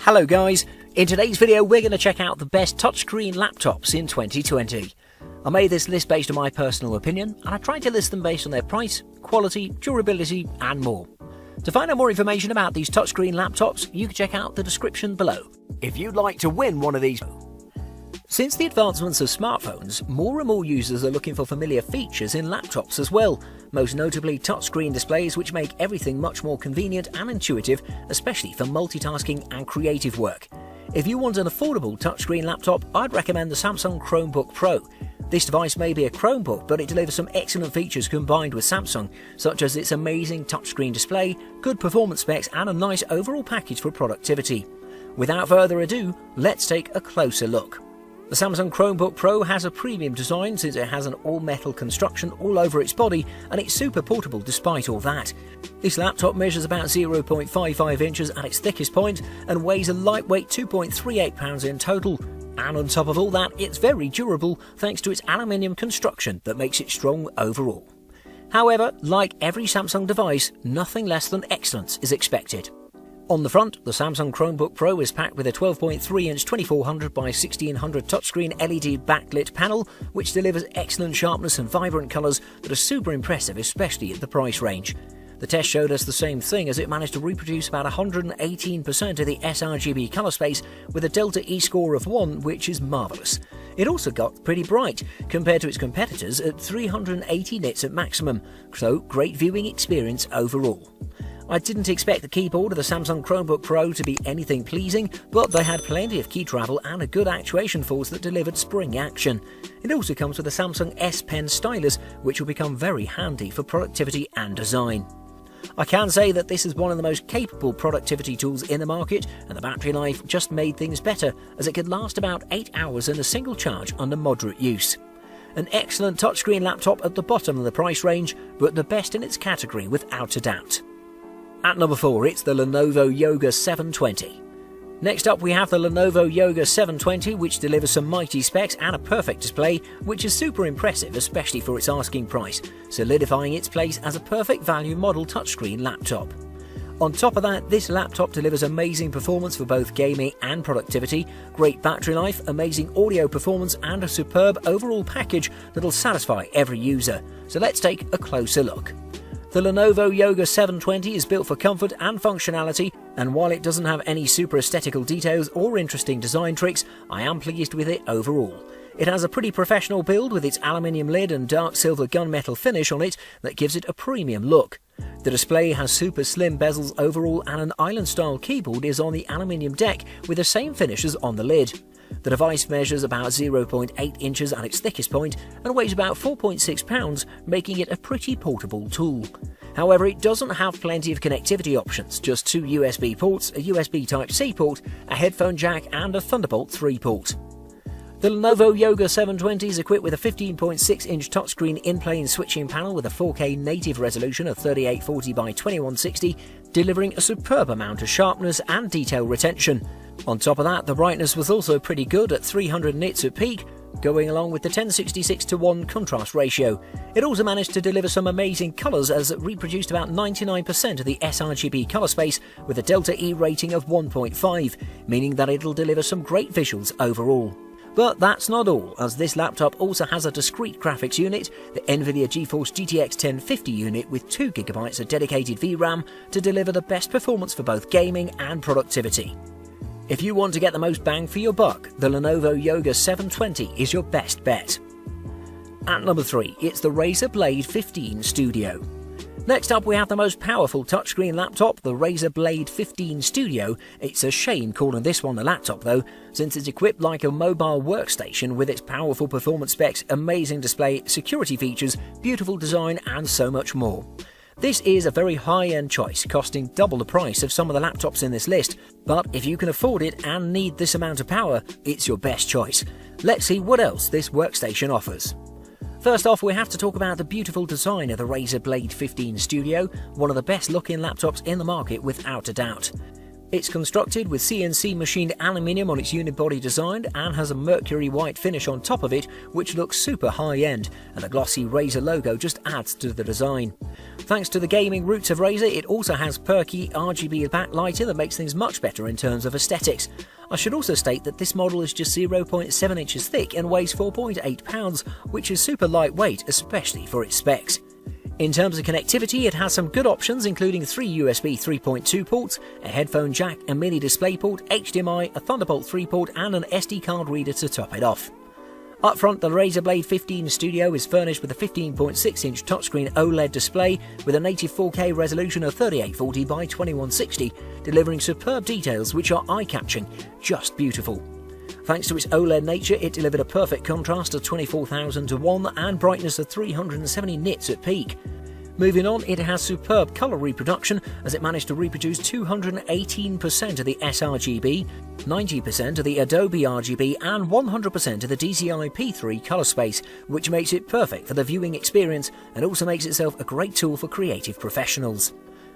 Hello guys, in today's video we're going to check out the best touchscreen laptops in 2020. I made this list based on my personal opinion and I tried to list them based on their price, quality, durability and more. To find out more information about these touchscreen laptops, you can check out the description below. If you'd like to win one of these. Since the advancements of smartphones, more and more users are looking for familiar features in laptops as well, most notably touchscreen displays which make everything much more convenient and intuitive, especially for multitasking and creative work. If you want an affordable touchscreen laptop, I'd recommend the Samsung Chromebook Pro. This device may be a Chromebook, but it delivers some excellent features combined with Samsung, such as its amazing touchscreen display, good performance specs and a nice overall package for productivity. Without further ado, let's take a closer look. The Samsung Chromebook Pro has a premium design since it has an all-metal construction all over its body and it's super portable despite all that. This laptop measures about 0.55 inches at its thickest point and weighs a lightweight 2.38 pounds in total. And on top of all that, it's very durable thanks to its aluminium construction that makes it strong overall. However, like every Samsung device, nothing less than excellence is expected. On the front, the Samsung Chromebook Pro is packed with a 12.3-inch 2400 by 1600 touchscreen LED backlit panel, which delivers excellent sharpness and vibrant colours that are super impressive, especially at the price range. The test showed us the same thing as it managed to reproduce about 118% of the sRGB colour space with a Delta E score of 1, which is marvellous. It also got pretty bright, compared to its competitors at 380 nits at maximum, so great viewing experience overall. I didn't expect the keyboard of the Samsung Chromebook Pro to be anything pleasing, but they had plenty of key travel and a good actuation force that delivered spring action. It also comes with a Samsung S Pen stylus, which will become very handy for productivity and design. I can say that this is one of the most capable productivity tools in the market, and the battery life just made things better as it could last about 8 hours in a single charge under moderate use. An excellent touchscreen laptop at the bottom of the price range, but the best in its category without a doubt. At number 4, it's the Lenovo Yoga 720. Next up we have the Lenovo Yoga 720, which delivers some mighty specs and a perfect display, which is super impressive especially for its asking price, solidifying its place as a perfect value model touchscreen laptop. On top of that, this laptop delivers amazing performance for both gaming and productivity, great battery life, amazing audio performance and a superb overall package that'll satisfy every user. So let's take a closer look. The Lenovo Yoga 720 is built for comfort and functionality, and while it doesn't have any super aesthetical details or interesting design tricks, I am pleased with it overall. It has a pretty professional build with its aluminium lid and dark silver gunmetal finish on it that gives it a premium look. The display has super slim bezels overall and an island-style keyboard is on the aluminium deck with the same finish as on the lid. The device measures about 0.8 inches at its thickest point and weighs about 4.6 pounds, making it a pretty portable tool. However, it doesn't have plenty of connectivity options, just 2 USB ports, a USB Type-C port, a headphone jack and a Thunderbolt 3 port. The Lenovo Yoga 720 is equipped with a 15.6-inch touchscreen in-plane switching panel with a 4K native resolution of 3840 by 2160, delivering a superb amount of sharpness and detail retention. On top of that, the brightness was also pretty good at 300 nits at peak, going along with the 1066:1 contrast ratio. It also managed to deliver some amazing colours as it reproduced about 99% of the sRGB colour space with a Delta E rating of 1.5, meaning that it'll deliver some great visuals overall. But that's not all, as this laptop also has a discrete graphics unit, the NVIDIA GeForce GTX 1050 unit with 2GB of dedicated VRAM to deliver the best performance for both gaming and productivity. If you want to get the most bang for your buck, the Lenovo Yoga 720 is your best bet. At number 3, it's the Razer Blade 15 Studio. Next up we have the most powerful touchscreen laptop, the Razer Blade 15 Studio. It's a shame calling this one a laptop though, since it's equipped like a mobile workstation with its powerful performance specs, amazing display, security features, beautiful design and so much more. This is a very high-end choice, costing double the price of some of the laptops in this list, but if you can afford it and need this amount of power, it's your best choice. Let's see what else this workstation offers. First off, we have to talk about the beautiful design of the Razer Blade 15 Studio, one of the best looking laptops in the market without a doubt. It's constructed with CNC machined aluminium on its unibody design and has a mercury white finish on top of it, which looks super high-end, and the glossy Razer logo just adds to the design. Thanks to the gaming roots of Razer, it also has perky RGB backlighting that makes things much better in terms of aesthetics. I should also state that this model is just 0.7 inches thick and weighs 4.8 pounds, which is super lightweight, especially for its specs. In terms of connectivity, it has some good options including 3 USB 3.2 ports, a headphone jack, a mini display port, HDMI, a Thunderbolt 3 port and an SD card reader to top it off. Up front, the Razer Blade 15 Studio is furnished with a 15.6-inch touchscreen OLED display with a native 4K resolution of 3840 by 2160, delivering superb details which are eye-catching, just beautiful. Thanks to its OLED nature, it delivered a perfect contrast of 24,000 to 1 and brightness of 370 nits at peak. Moving on, it has superb colour reproduction as it managed to reproduce 218% of the sRGB, 90% of the Adobe RGB and 100% of the DCI-P3 colour space, which makes it perfect for the viewing experience and also makes itself a great tool for creative professionals.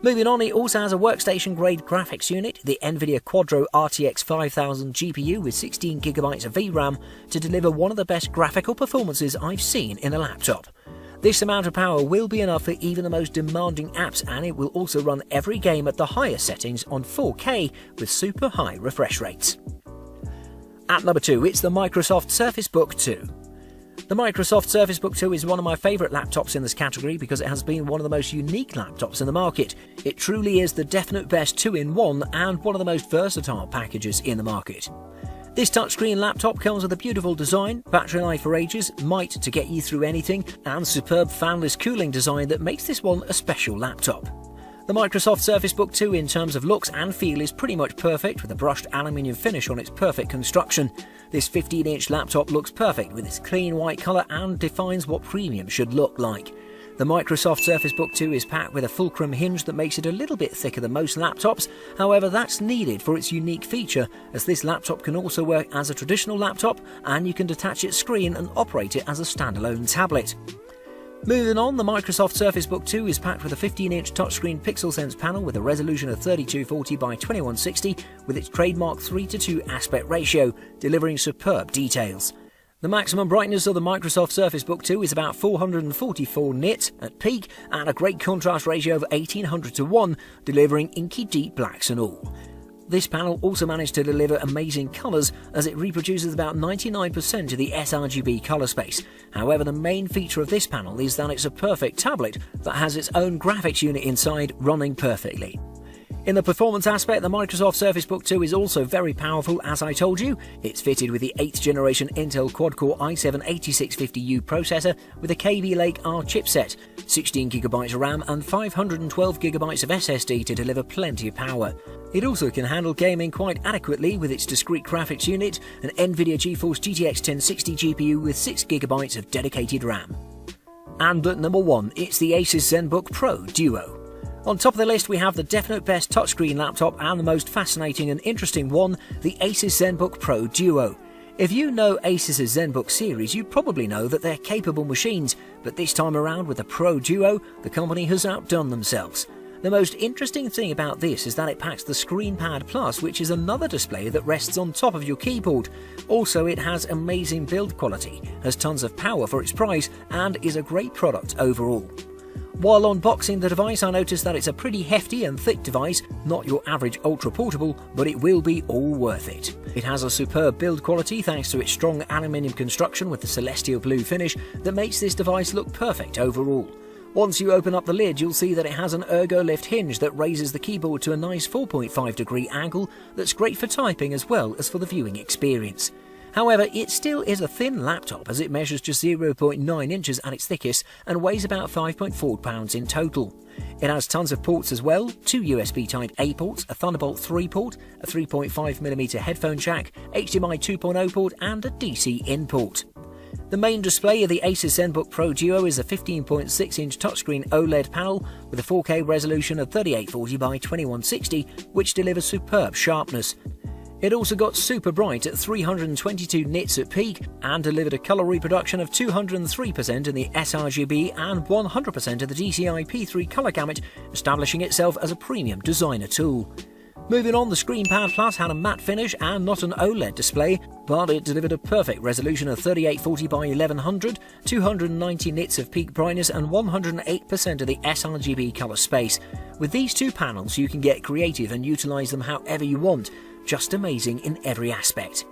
Moving on, it also has a workstation-grade graphics unit, the NVIDIA Quadro RTX 5000 GPU with 16GB of VRAM to deliver one of the best graphical performances I've seen in a laptop. This amount of power will be enough for even the most demanding apps, and it will also run every game at the highest settings on 4K with super high refresh rates. At number 2, it's the Microsoft Surface Book 2. The Microsoft Surface Book 2 is one of my favourite laptops in this category because it has been one of the most unique laptops in the market. It truly is the definite best 2-in-1 and one of the most versatile packages in the market. This touchscreen laptop comes with a beautiful design, battery life for ages, might to get you through anything, and superb fanless cooling design that makes this one a special laptop. The Microsoft Surface Book 2 in terms of looks and feel is pretty much perfect with a brushed aluminium finish on its perfect construction. This 15-inch laptop looks perfect with its clean white colour and defines what premium should look like. The Microsoft Surface Book 2 is packed with a fulcrum hinge that makes it a little bit thicker than most laptops, however that's needed for its unique feature as this laptop can also work as a traditional laptop and you can detach its screen and operate it as a standalone tablet. Moving on, the Microsoft Surface Book 2 is packed with a 15-inch touchscreen PixelSense panel with a resolution of 3240 by 2160 with its trademark 3:2 aspect ratio, delivering superb details. The maximum brightness of the Microsoft Surface Book 2 is about 444 nits at peak and a great contrast ratio of 1800 to 1, delivering inky deep blacks and all. This panel also managed to deliver amazing colours as it reproduces about 99% of the sRGB colour space. However, the main feature of this panel is that it's a perfect tablet that has its own graphics unit inside running perfectly. In the performance aspect, the Microsoft Surface Book 2 is also very powerful, as I told you. It's fitted with the 8th generation Intel quad-core i7-8650U processor with a Kaby Lake R chipset, 16GB of RAM and 512GB of SSD to deliver plenty of power. It also can handle gaming quite adequately with its discrete graphics unit, an NVIDIA GeForce GTX 1060 GPU with 6GB of dedicated RAM. And at number 1, it's the Asus ZenBook Pro Duo. On top of the list we have the definite best touchscreen laptop and the most fascinating and interesting one, the Asus ZenBook Pro Duo. If you know Asus's ZenBook series, you probably know that they're capable machines, but this time around with the Pro Duo, the company has outdone themselves. The most interesting thing about this is that it packs the ScreenPad Plus, which is another display that rests on top of your keyboard. Also, it has amazing build quality, has tons of power for its price, and is a great product overall. While unboxing the device, I noticed that it's a pretty hefty and thick device, not your average ultra portable, but it will be all worth it. It has a superb build quality thanks to its strong aluminium construction with the celestial blue finish that makes this device look perfect overall. Once you open up the lid, you'll see that it has an ergo lift hinge that raises the keyboard to a nice 4.5 degree angle that's great for typing as well as for the viewing experience. However, it still is a thin laptop as it measures just 0.9 inches at its thickest and weighs about 5.4 pounds in total. It has tons of ports as well, 2 USB Type-A ports, a Thunderbolt 3 port, a 3.5mm headphone jack, HDMI 2.0 port and a DC in port. The main display of the Asus ZenBook Pro Duo is a 15.6-inch touchscreen OLED panel with a 4K resolution of 3840 by 2160, which delivers superb sharpness. It also got super bright at 322 nits at peak and delivered a colour reproduction of 203% in the sRGB and 100% of the DCI-P3 colour gamut, establishing itself as a premium designer tool. Moving on, the ScreenPad Plus had a matte finish and not an OLED display, but it delivered a perfect resolution of 3840 by 1100, 290 nits of peak brightness and 108% of the sRGB color space. With these two panels you can get creative and utilize them however you want, just amazing in every aspect.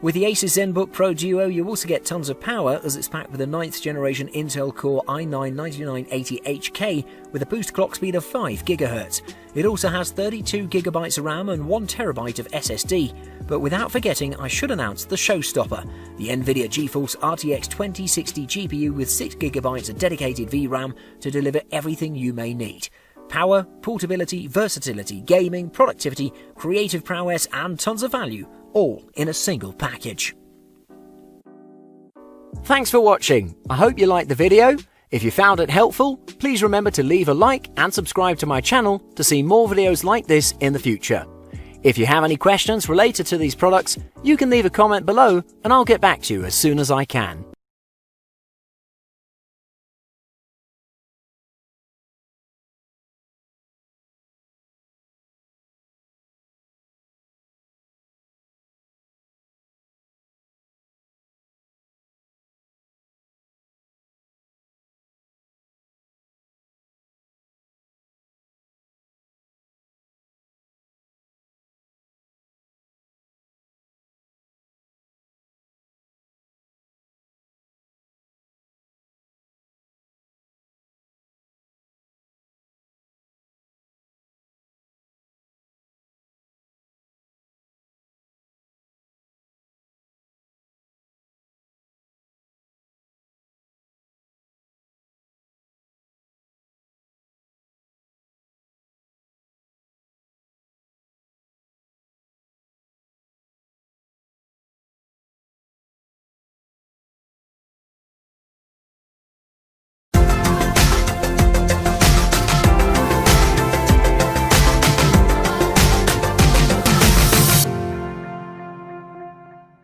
With the Asus ZenBook Pro Duo, you also get tons of power as it's packed with a 9th generation Intel Core i9-9980HK with a boost clock speed of 5 GHz. It also has 32GB of RAM and 1TB of SSD. But without forgetting, I should announce the showstopper, the NVIDIA GeForce RTX 2060 GPU with 6GB of dedicated VRAM to deliver everything you may need. Power, portability, versatility, gaming, productivity, creative prowess and tons of value, all in a single package. Thanks for watching. I hope you liked the video. If you found it helpful, please remember to leave a like and subscribe to my channel to see more videos like this in the future. If you have any questions related to these products, you can leave a comment below and I'll get back to you as soon as I can.